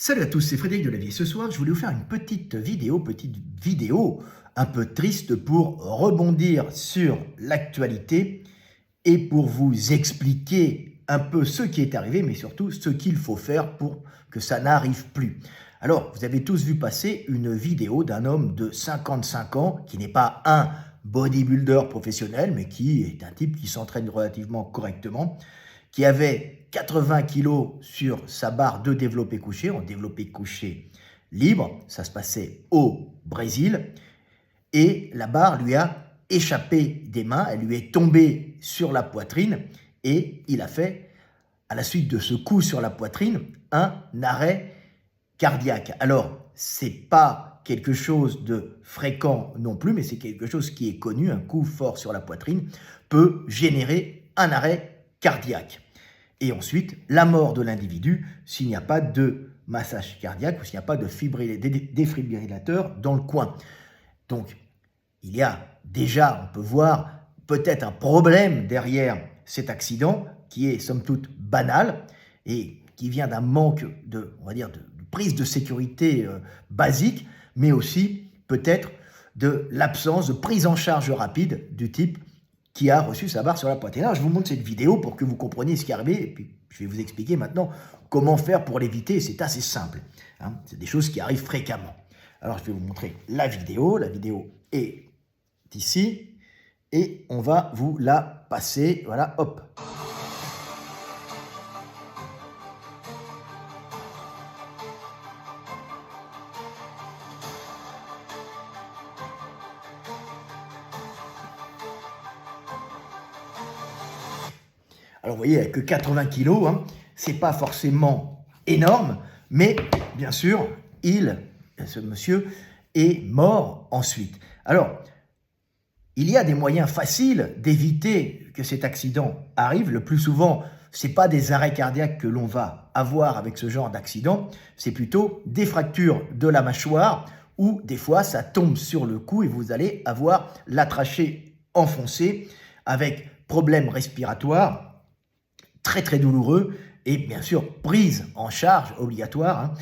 Salut à tous, c'est Frédéric Delavier. Ce soir, je voulais vous faire une petite vidéo un peu triste pour rebondir sur l'actualité et pour vous expliquer un peu ce qui est arrivé, mais surtout ce qu'il faut faire pour que ça n'arrive plus. Alors, vous avez tous vu passer une vidéo d'un homme de 55 ans qui n'est pas un bodybuilder professionnel, mais qui est un type qui s'entraîne relativement correctement, qui avait 80 kilos sur sa barre de développé couché, en développé couché libre, ça se passait au Brésil, et la barre lui a échappé des mains, elle lui est tombée sur la poitrine, et il a fait, à la suite de ce coup sur la poitrine, un arrêt cardiaque. Alors, c'est pas quelque chose de fréquent non plus, mais c'est quelque chose qui est connu, un coup fort sur la poitrine peut générer un arrêt cardiaque. Et ensuite, la mort de l'individu s'il n'y a pas de massage cardiaque ou s'il n'y a pas de défibrillateur dans le coin. Donc, il y a déjà, on peut voir, peut-être un problème derrière cet accident qui est somme toute banal et qui vient d'un manque de, on va dire, de prise de sécurité basique, mais aussi peut-être de l'absence de prise en charge rapide du type qui a reçu sa barre sur la poitrine. Alors, je vous montre cette vidéo pour que vous compreniez ce qui est arrivé, et puis je vais vous expliquer maintenant comment faire pour l'éviter. C'est assez simple, hein. C'est des choses qui arrivent fréquemment. Alors, je vais vous montrer la vidéo. La vidéo est ici, et on va vous la passer. Voilà, hop. Alors, vous voyez, avec que 80 kilos, hein, c'est pas forcément énorme, mais bien sûr, ce monsieur, est mort ensuite. Alors, il y a des moyens faciles d'éviter que cet accident arrive. Le plus souvent, ce n'est pas des arrêts cardiaques que l'on va avoir avec ce genre d'accident, c'est plutôt des fractures de la mâchoire où des fois ça tombe sur le cou et vous allez avoir la trachée enfoncée avec problème respiratoire très très douloureux et bien sûr prise en charge obligatoire,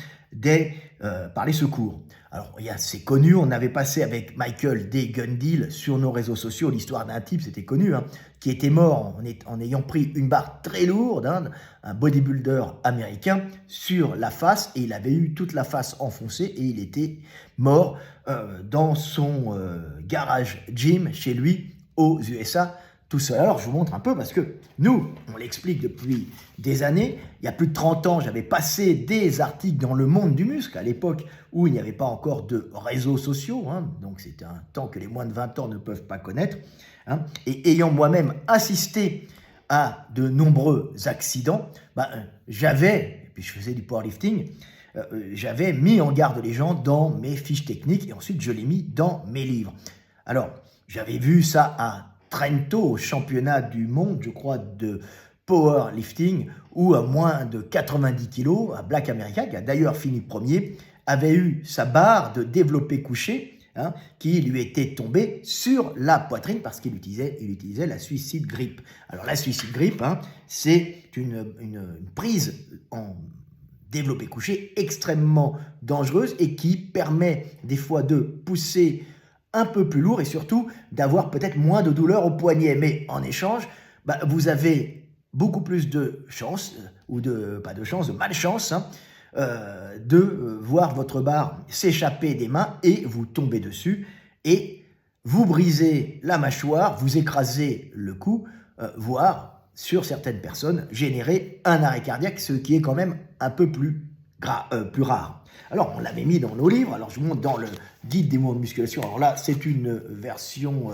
hein, par les secours. Alors c'est connu, on avait passé avec Michael D. Gundil sur nos réseaux sociaux l'histoire d'un type, c'était connu, hein, qui était mort en ayant pris une barre très lourde, hein, un bodybuilder américain, sur la face, et il avait eu toute la face enfoncée et il était mort dans son garage gym chez lui aux USA, tout seul. Alors, je vous montre un peu parce que nous, on l'explique depuis des années. Il y a plus de 30 ans, j'avais passé des articles dans Le Monde du Muscle, à l'époque où il n'y avait pas encore de réseaux sociaux, hein, donc c'était un temps que les moins de 20 ans ne peuvent pas connaître, hein, et ayant moi-même assisté à de nombreux accidents, et puis je faisais du powerlifting, j'avais mis en garde les gens dans mes fiches techniques et ensuite je l'ai mis dans mes livres. Alors, j'avais vu ça à Trento, au championnat du monde, je crois, de powerlifting, où à moins de 90 kilos, un Black américain, qui a d'ailleurs fini premier, avait eu sa barre de développé couché, hein, qui lui était tombée sur la poitrine parce qu'il utilisait la Suicide Grip. Alors la Suicide Grip, hein, c'est une prise en développé couché extrêmement dangereuse et qui permet des fois de pousser un peu plus lourd et surtout d'avoir peut-être moins de douleur au poignet. Mais en échange, vous avez beaucoup plus de chance, ou de malchance, hein, de voir votre barre s'échapper des mains et vous tomber dessus et vous brisez la mâchoire, vous écrasez le cou, voire, sur certaines personnes, générer un arrêt cardiaque, ce qui est quand même un peu plus rare. Alors, on l'avait mis dans nos livres. Alors, je vous montre dans le guide des mouvements de musculation. Alors là, c'est une version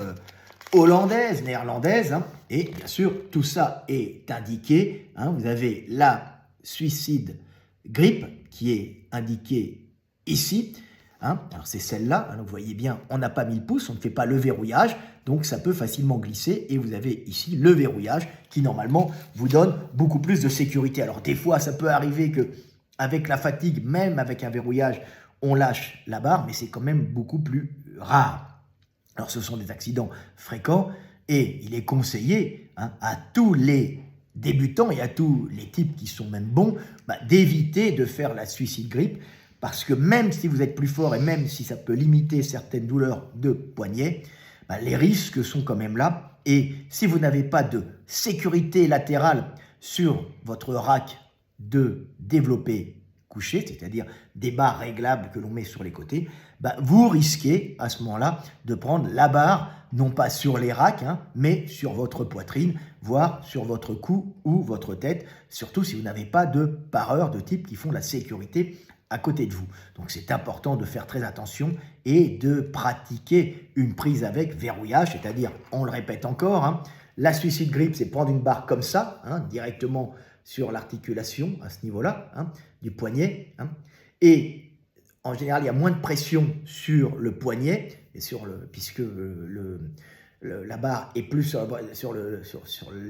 néerlandaise, hein, et bien sûr, tout ça est indiqué, hein. Vous avez la Suicide Grip qui est indiquée ici, hein. Alors, c'est celle-là, hein, vous voyez bien, on n'a pas mis le pouce, on ne fait pas le verrouillage, donc ça peut facilement glisser, et vous avez ici le verrouillage qui, normalement, vous donne beaucoup plus de sécurité. Alors, des fois, ça peut arriver que avec la fatigue, même avec un verrouillage, on lâche la barre, mais c'est quand même beaucoup plus rare. Alors, ce sont des accidents fréquents et il est conseillé, hein, à tous les débutants et à tous les types qui sont même bons, d'éviter de faire la suicide grip, parce que même si vous êtes plus fort et même si ça peut limiter certaines douleurs de poignet, les risques sont quand même là. Et si vous n'avez pas de sécurité latérale sur votre rack de développé couché, c'est-à-dire des barres réglables que l'on met sur les côtés, vous risquez à ce moment-là de prendre la barre, non pas sur les racks, mais sur votre poitrine, voire sur votre cou ou votre tête, surtout si vous n'avez pas de pareurs de type qui font la sécurité à côté de vous. Donc c'est important de faire très attention et de pratiquer une prise avec verrouillage, c'est-à-dire, on le répète encore, la suicide grip, c'est prendre une barre comme ça, directement sur l'articulation à ce niveau-là, du poignet, et en général, il y a moins de pression sur le poignet, et puisque la barre est plus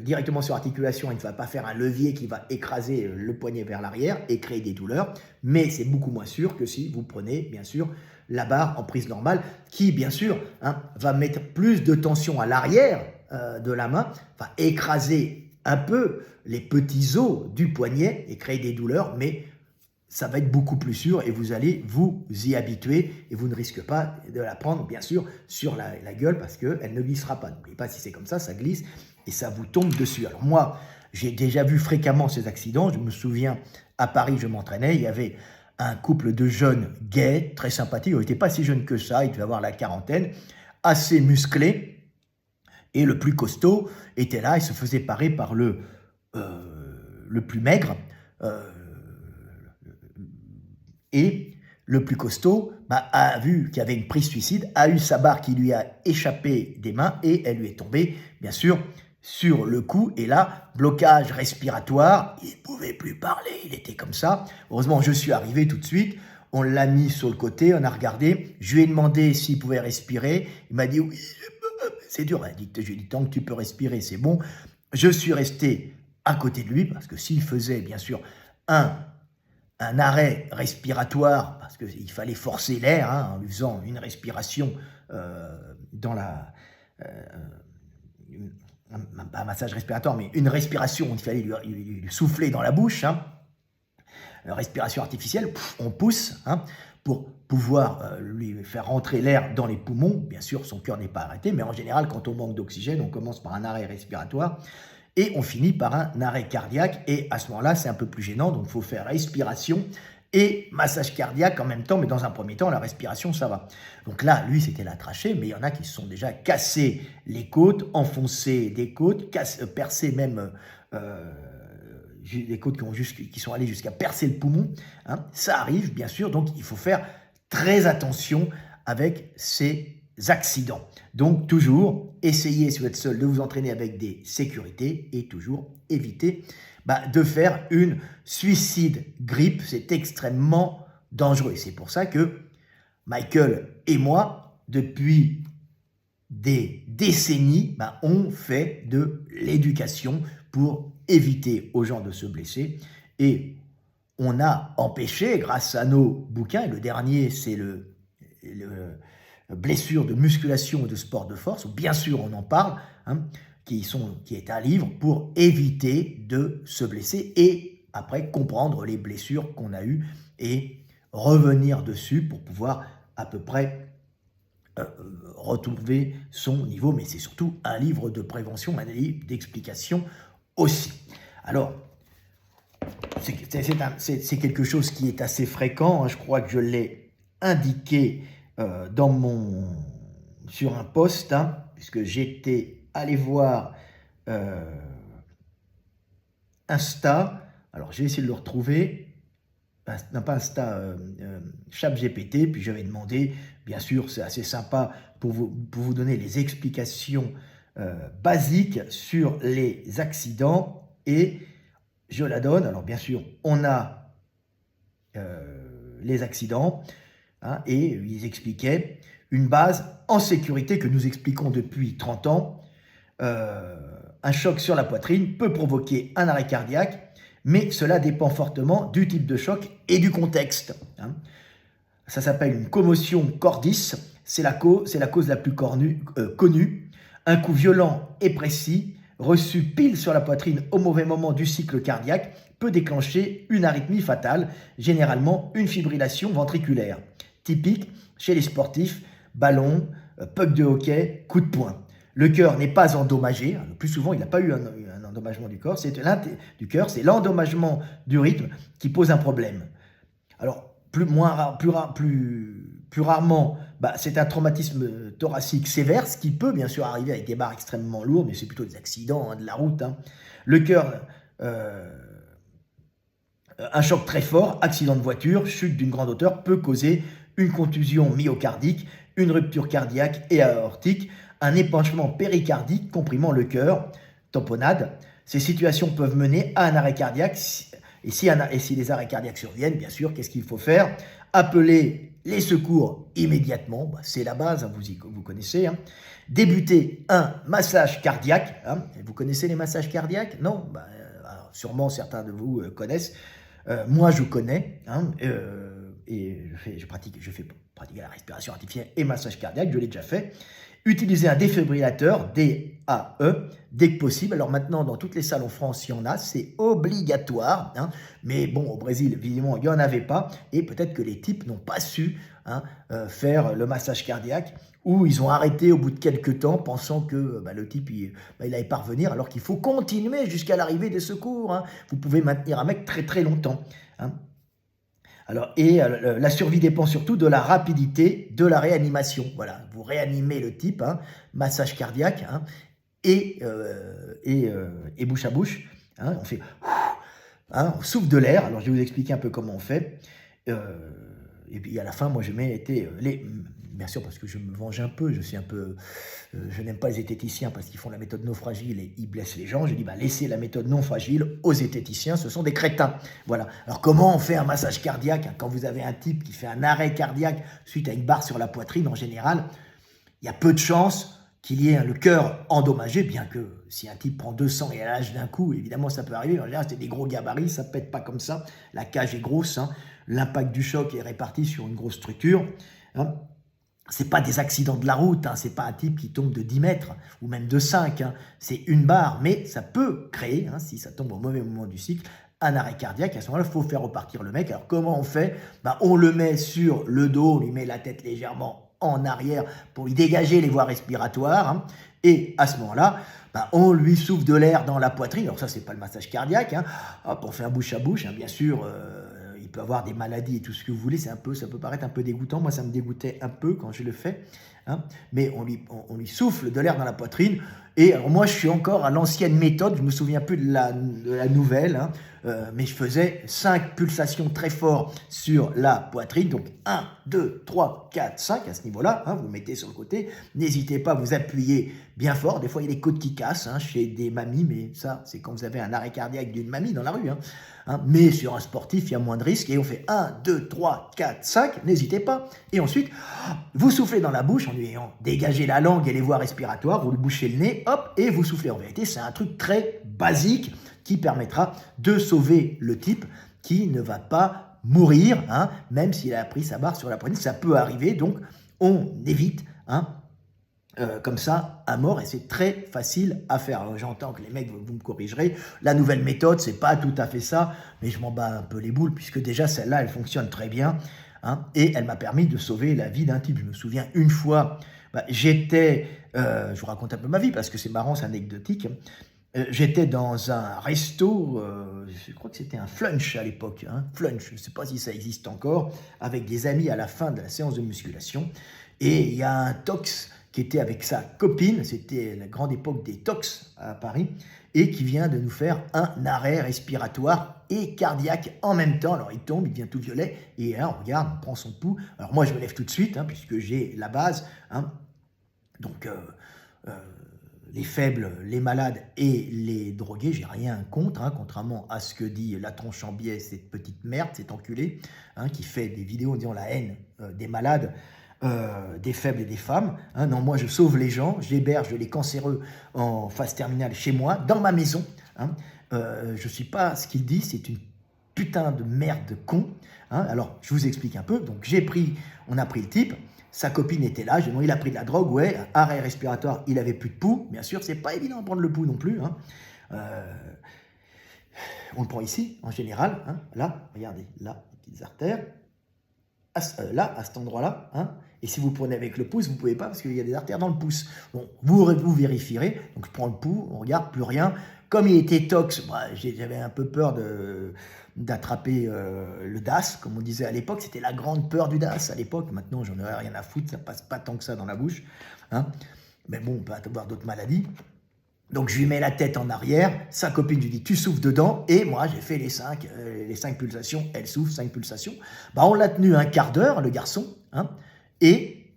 directement sur l'articulation, il ne va pas faire un levier qui va écraser le poignet vers l'arrière et créer des douleurs, mais c'est beaucoup moins sûr que si vous prenez, bien sûr, la barre en prise normale, qui, bien sûr, va mettre plus de tension à l'arrière de la main, va écraser un peu les petits os du poignet et créer des douleurs, mais ça va être beaucoup plus sûr et vous allez vous y habituer et vous ne risquez pas de la prendre, bien sûr, sur la gueule parce qu'elle ne glissera pas. N'oubliez pas, si c'est comme ça glisse et ça vous tombe dessus. Alors moi, j'ai déjà vu fréquemment ces accidents. Je me souviens, à Paris, je m'entraînais, il y avait un couple de jeunes gays, très sympathiques. Ils n'étaient pas si jeunes que ça, ils devaient avoir la quarantaine, assez musclés. Et le plus costaud était là, il se faisait parer par le plus maigre. Et le plus costaud a vu qu'il y avait une prise suicide, a eu sa barre qui lui a échappé des mains et elle lui est tombée, bien sûr, sur le cou. Et là, blocage respiratoire, il ne pouvait plus parler, il était comme ça. Heureusement, je suis arrivé tout de suite. On l'a mis sur le côté, on a regardé. Je lui ai demandé s'il pouvait respirer. Il m'a dit oui, c'est dur. Je lui ai dit tant que tu peux respirer, c'est bon. Je suis resté à côté de lui parce que s'il faisait, bien sûr, un arrêt respiratoire, parce qu'il fallait forcer l'air en lui faisant une respiration pas un massage respiratoire, mais une respiration, il fallait lui souffler dans la bouche, respiration artificielle, on pousse pour pouvoir lui faire rentrer l'air dans les poumons. Bien sûr, son cœur n'est pas arrêté, mais en général, quand on manque d'oxygène, on commence par un arrêt respiratoire, et on finit par un arrêt cardiaque, et à ce moment-là, c'est un peu plus gênant, donc il faut faire respiration et massage cardiaque en même temps, mais dans un premier temps, la respiration, ça va. Donc là, lui, c'était la trachée, mais il y en a qui se sont déjà cassés les côtes, enfoncés des côtes, percés même des côtes qui sont allées jusqu'à percer le poumon. Ça arrive, bien sûr, donc il faut faire très attention avec ces accidents. Donc toujours, essayez, si vous êtes seul, de vous entraîner avec des sécurités et toujours éviter de faire une suicide grip. C'est extrêmement dangereux. Et c'est pour ça que Michael et moi, depuis des décennies, on fait de l'éducation pour éviter aux gens de se blesser. Et on a empêché, grâce à nos bouquins, et le dernier, c'est le blessures de musculation ou de sport de force, où bien sûr on en parle, qui est un livre pour éviter de se blesser et après comprendre les blessures qu'on a eues et revenir dessus pour pouvoir à peu près retrouver son niveau. Mais c'est surtout un livre de prévention, un livre d'explication aussi. Alors, c'est quelque chose qui est assez fréquent, je crois que je l'ai indiqué sur un post, puisque j'étais allé voir Insta. Alors, j'ai essayé de le retrouver. Non, pas Insta, ChatGPT. Puis j'avais demandé, bien sûr, c'est assez sympa pour vous donner les explications basiques sur les accidents. Et je la donne. Alors, bien sûr, on a les accidents. Et ils expliquaient une base en sécurité que nous expliquons depuis 30 ans. Un choc sur la poitrine peut provoquer un arrêt cardiaque, mais cela dépend fortement du type de choc et du contexte. Ça s'appelle une commotion cordis, c'est la cause la plus connue. Un coup violent et précis reçu pile sur la poitrine au mauvais moment du cycle cardiaque peut déclencher une arythmie fatale, généralement une fibrillation ventriculaire, typique chez les sportifs, ballon, puck de hockey, coup de poing. Le cœur n'est pas endommagé, le plus souvent il n'a pas eu un endommagement du cœur, c'est l'endommagement du rythme qui pose un problème. Alors, plus rarement, c'est un traumatisme thoracique sévère, ce qui peut bien sûr arriver avec des barres extrêmement lourdes, mais c'est plutôt des accidents de la route. Le cœur, un choc très fort, accident de voiture, chute d'une grande hauteur, peut causer une contusion myocardique, une rupture cardiaque et aortique, un épanchement péricardique comprimant le cœur, tamponade. Ces situations peuvent mener à un arrêt cardiaque. Et si les arrêts cardiaques surviennent, bien sûr, qu'est-ce qu'il faut faire? Appeler les secours immédiatement, c'est la base, vous connaissez. Débuter un massage cardiaque. Vous connaissez les massages cardiaques? Non? Alors, sûrement certains de vous connaissent. Moi, je connais. Et je fais pratiquer la respiration artificielle et massage cardiaque, je l'ai déjà fait. Utilisez un défibrillateur, DAE, dès que possible. Alors maintenant, dans toutes les salles en France, il y en a, c'est obligatoire. Mais bon, au Brésil, évidemment, il n'y en avait pas. Et peut-être que les types n'ont pas su faire le massage cardiaque, ou ils ont arrêté au bout de quelques temps, pensant que le type, il allait pas revenir, alors qu'il faut continuer jusqu'à l'arrivée des secours. Vous pouvez maintenir un mec très très longtemps. Alors, la survie dépend surtout de la rapidité de la réanimation. Voilà, vous réanimez le type, massage cardiaque, et bouche à bouche. On fait, on souffle de l'air. Alors, je vais vous expliquer un peu comment on fait. Et puis à la fin, moi, je mettais bien sûr, parce que je me venge un peu, je n'aime pas les zététiciens parce qu'ils font la méthode non fragile et ils blessent les gens. Je dis, laissez la méthode non fragile aux zététiciens, ce sont des crétins. Voilà. Alors, comment on fait un massage cardiaque quand vous avez un type qui fait un arrêt cardiaque suite à une barre sur la poitrine? En général, il y a peu de chances qu'il y ait le cœur endommagé, bien que si un type prend 200 et lâche d'un coup, évidemment, ça peut arriver. En général, c'est des gros gabarits, ça ne pète pas comme ça. La cage est grosse, l'impact du choc est réparti sur une grosse structure. C'est pas des accidents de la route, c'est pas un type qui tombe de 10 mètres ou même de 5, c'est une barre, mais ça peut créer, si ça tombe au mauvais moment du cycle, un arrêt cardiaque. À ce moment-là, il faut faire repartir le mec. Alors comment on fait? On le met sur le dos, on lui met la tête légèrement en arrière pour lui dégager les voies respiratoires, et à ce moment-là, on lui souffle de l'air dans la poitrine. Alors ça, c'est pas le massage cardiaque, hop, on fait un bouche à bouche, bien sûr. Il peut avoir des maladies et tout ce que vous voulez, ça peut paraître un peu dégoûtant. Moi, ça me dégoûtait un peu quand je le fais. Mais on lui souffle de l'air dans la poitrine. Et alors moi, je suis encore à l'ancienne méthode. Je me souviens plus de la nouvelle. Mais je faisais 5 pulsations très fortes sur la poitrine. Donc 1, 2, 3, 4, 5 à ce niveau-là. Vous mettez sur le côté. N'hésitez pas à vous appuyer bien fort. Des fois, il y a des côtes qui cassent chez des mamies. Mais ça, c'est quand vous avez un arrêt cardiaque d'une mamie dans la rue. Mais sur un sportif, il y a moins de risques. Et on fait 1, 2, 3, 4, 5. N'hésitez pas. Et ensuite, vous soufflez dans la bouche en lui ayant dégagé la langue et les voies respiratoires. Vous lui bouchez le nez, hop, et vous soufflez. En vérité, c'est un truc très basique qui permettra de sauver le type qui ne va pas mourir, même s'il a pris sa barre sur la poitrine. Ça peut arriver, donc on évite comme ça à mort, et c'est très facile à faire. Alors, j'entends que les mecs, vous me corrigerez, la nouvelle méthode, c'est pas tout à fait ça, mais je m'en bats un peu les boules, puisque déjà celle-là, elle fonctionne très bien, et elle m'a permis de sauver la vie d'un type. Je me souviens une fois, je vous raconte un peu ma vie, parce que c'est marrant, c'est anecdotique. J'étais dans un resto, je crois que c'était un Flunch à l'époque, Flunch, je ne sais pas si ça existe encore, avec des amis à la fin de la séance de musculation, et il y a un tox qui était avec sa copine, c'était la grande époque des tox à Paris, et qui vient de nous faire un arrêt respiratoire et cardiaque en même temps. Alors il tombe, il devient tout violet, et là on regarde, on prend son pouls. Alors moi je me lève tout de suite, puisque j'ai la base, donc les faibles, les malades et les drogués, j'ai rien contre, contrairement à ce que dit la tronche en biais, cette petite merde, cet enculé, qui fait des vidéos en disant la haine des malades, des faibles et des femmes. Non, moi je sauve les gens, j'héberge les cancéreux en phase terminale chez moi, dans ma maison. Je ne suis pas ce qu'il dit, c'est une putain de merde de con. hein. Alors, je vous explique un peu. Donc, on a pris le type. Sa copine était là, j'ai demandé, il a pris de la drogue, ouais, arrêt respiratoire, il avait plus de pouls, bien sûr, c'est pas évident de prendre le pouls non plus, hein. On le prend ici, en général, hein. Là, regardez, là, les petites artères, là, à cet endroit-là, hein. Et si vous prenez avec le pouce, vous ne pouvez pas parce qu'il y a des artères dans le pouce. Bon, vous vérifierez, donc je prends le pouls, on regarde, plus rien. Comme il était tox, j'avais un peu peur d'attraper le DAS, comme on disait à l'époque, c'était la grande peur du DAS à l'époque. Maintenant, j'en aurais rien à foutre, ça passe pas tant que ça dans la bouche, hein. Mais bon, on peut avoir d'autres maladies. Donc je lui mets la tête en arrière, sa copine lui dit tu souffles dedans, et moi j'ai fait les 5 pulsations, elle souffle, 5 pulsations. On l'a tenu un quart d'heure, le garçon, hein, et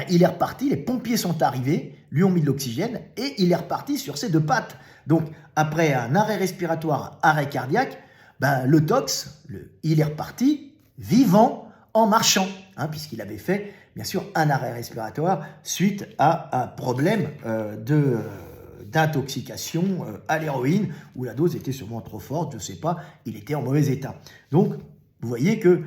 il est reparti, les pompiers sont arrivés, lui ont mis de l'oxygène, et il est reparti sur ses 2 pattes. Donc après un arrêt respiratoire, arrêt cardiaque, le tox, il est reparti vivant en marchant, hein, puisqu'il avait fait bien sûr un arrêt respiratoire suite à un problème d'intoxication à l'héroïne, où la dose était sûrement trop forte, je ne sais pas, il était en mauvais état. Donc, vous voyez que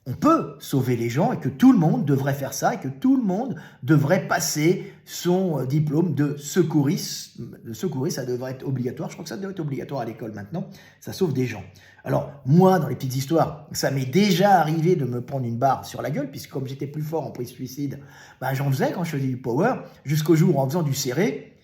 on peut sauver les gens et que tout le monde devrait faire ça et que tout le monde devrait passer son diplôme de secouriste. De secouriste, ça devrait être obligatoire. Je crois que ça devrait être obligatoire à l'école maintenant. Ça sauve des gens. Alors, moi, dans les petites histoires, ça m'est déjà arrivé de me prendre une barre sur la gueule, puisque comme j'étais plus fort en prise suicide, j'en faisais quand je faisais du power, jusqu'au jour où en faisant du serré,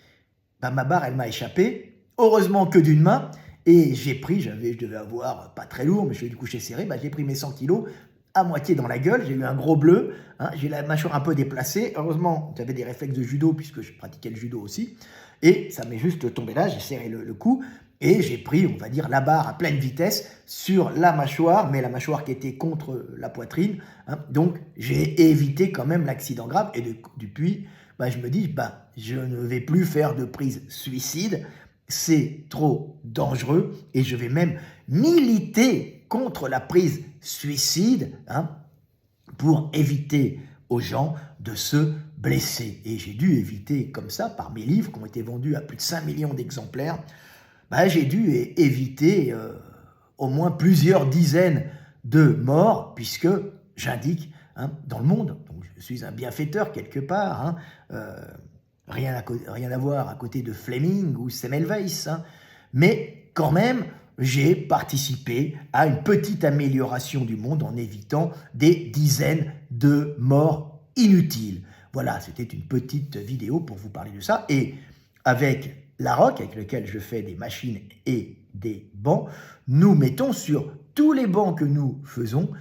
ma barre, elle m'a échappé, heureusement que d'une main, et j'ai pris, je devais avoir, pas très lourd, mais je fais du coucher serré, j'ai pris mes 100 kilos à moitié dans la gueule, j'ai eu un gros bleu, hein, j'ai la mâchoire un peu déplacée, heureusement, j'avais des réflexes de judo, puisque je pratiquais le judo aussi, et ça m'est juste tombé là, j'ai serré le cou, et j'ai pris, on va dire, la barre à pleine vitesse sur la mâchoire, mais la mâchoire qui était contre la poitrine, hein, donc j'ai évité quand même l'accident grave, et depuis, je me dis, je ne vais plus faire de prise suicide, c'est trop dangereux, et je vais même militer contre la prise suicide, hein, pour éviter aux gens de se blesser. Et j'ai dû éviter comme ça, par mes livres qui ont été vendus à plus de 5 millions d'exemplaires, j'ai dû éviter au moins plusieurs dizaines de morts, puisque j'indique, hein, dans le monde, donc je suis un bienfaiteur quelque part, hein, rien à voir à côté de Fleming ou Semmelweis, hein, mais quand même, j'ai participé à une petite amélioration du monde en évitant des dizaines de morts inutiles. Voilà, c'était une petite vidéo pour vous parler de ça. Et avec Laroc, avec lequel je fais des machines et des bancs, nous mettons sur tous les bancs que nous faisons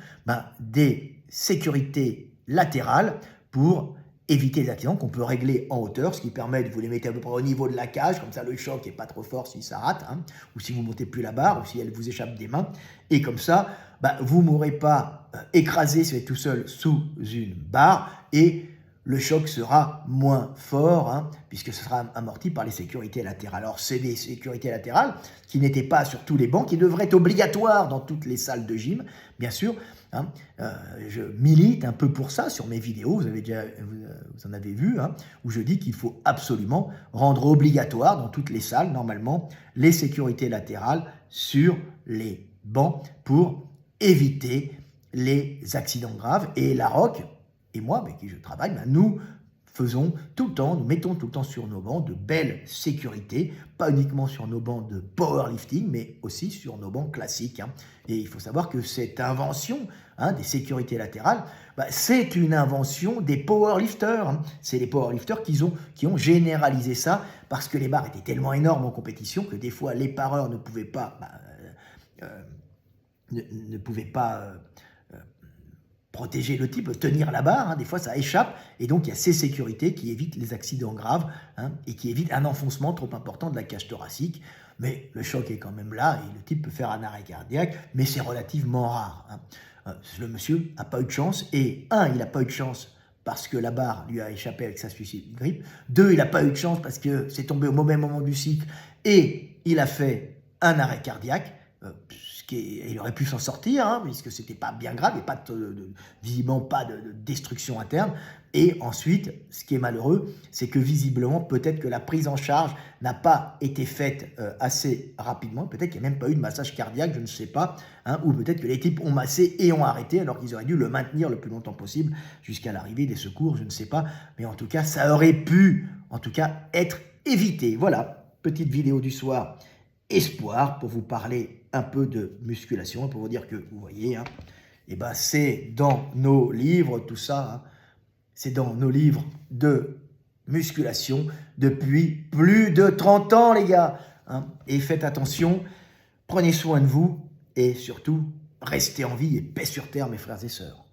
des sécurités latérales pour éviter les accidents qu'on peut régler en hauteur, ce qui permet de vous les mettre à peu près au niveau de la cage, comme ça le choc n'est pas trop fort si ça rate, hein, ou si vous ne montez plus la barre, ou si elle vous échappe des mains, et comme ça, vous ne m'aurez pas écrasé si vous êtes tout seul sous une barre, et le choc sera moins fort, hein, puisque ce sera amorti par les sécurités latérales. Alors, c'est des sécurités latérales qui n'étaient pas sur tous les bancs, qui devraient être obligatoires dans toutes les salles de gym, bien sûr. Hein, je milite un peu pour ça sur mes vidéos, vous en avez vu, hein, où je dis qu'il faut absolument rendre obligatoire dans toutes les salles, normalement, les sécurités latérales sur les bancs pour éviter les accidents graves. Et Laroc et moi, avec qui je travaille, nous faisons tout le temps, nous mettons tout le temps sur nos bancs de belles sécurités, pas uniquement sur nos bancs de powerlifting, mais aussi sur nos bancs classiques, hein. Et il faut savoir que cette invention, hein, des sécurités latérales, c'est une invention des powerlifters, hein. C'est les powerlifters qui ont généralisé ça, parce que les barres étaient tellement énormes en compétition que des fois les pareurs ne pouvaient pas protéger le type, tenir la barre, hein, des fois ça échappe, et donc il y a ces sécurités qui évitent les accidents graves, hein, et qui évitent un enfoncement trop important de la cage thoracique, mais le choc est quand même là, et le type peut faire un arrêt cardiaque, mais c'est relativement rare, hein. Le monsieur n'a pas eu de chance, et il n'a pas eu de chance parce que la barre lui a échappé avec sa suicide grippe, 2, il n'a pas eu de chance parce que c'est tombé au mauvais moment du cycle, et il a fait un arrêt cardiaque, ce il aurait pu s'en sortir, hein, puisque c'était pas bien grave, il n'y a pas visiblement pas de destruction interne. Et ensuite, ce qui est malheureux, c'est que visiblement, peut-être que la prise en charge n'a pas été faite assez rapidement. Peut-être qu'il n'y a même pas eu de massage cardiaque, je ne sais pas. Hein, ou peut-être que les types ont massé et ont arrêté, alors qu'ils auraient dû le maintenir le plus longtemps possible jusqu'à l'arrivée des secours, je ne sais pas. Mais en tout cas, ça aurait pu, en tout cas, être évité. Voilà, petite vidéo du soir, espoir, pour vous parler un peu de musculation, pour vous dire que, vous voyez, hein, eh ben, c'est dans nos livres, tout ça, hein, c'est dans nos livres de musculation depuis plus de 30 ans, les gars. Hein. Et faites attention, prenez soin de vous et surtout, restez en vie et paix sur terre, mes frères et sœurs.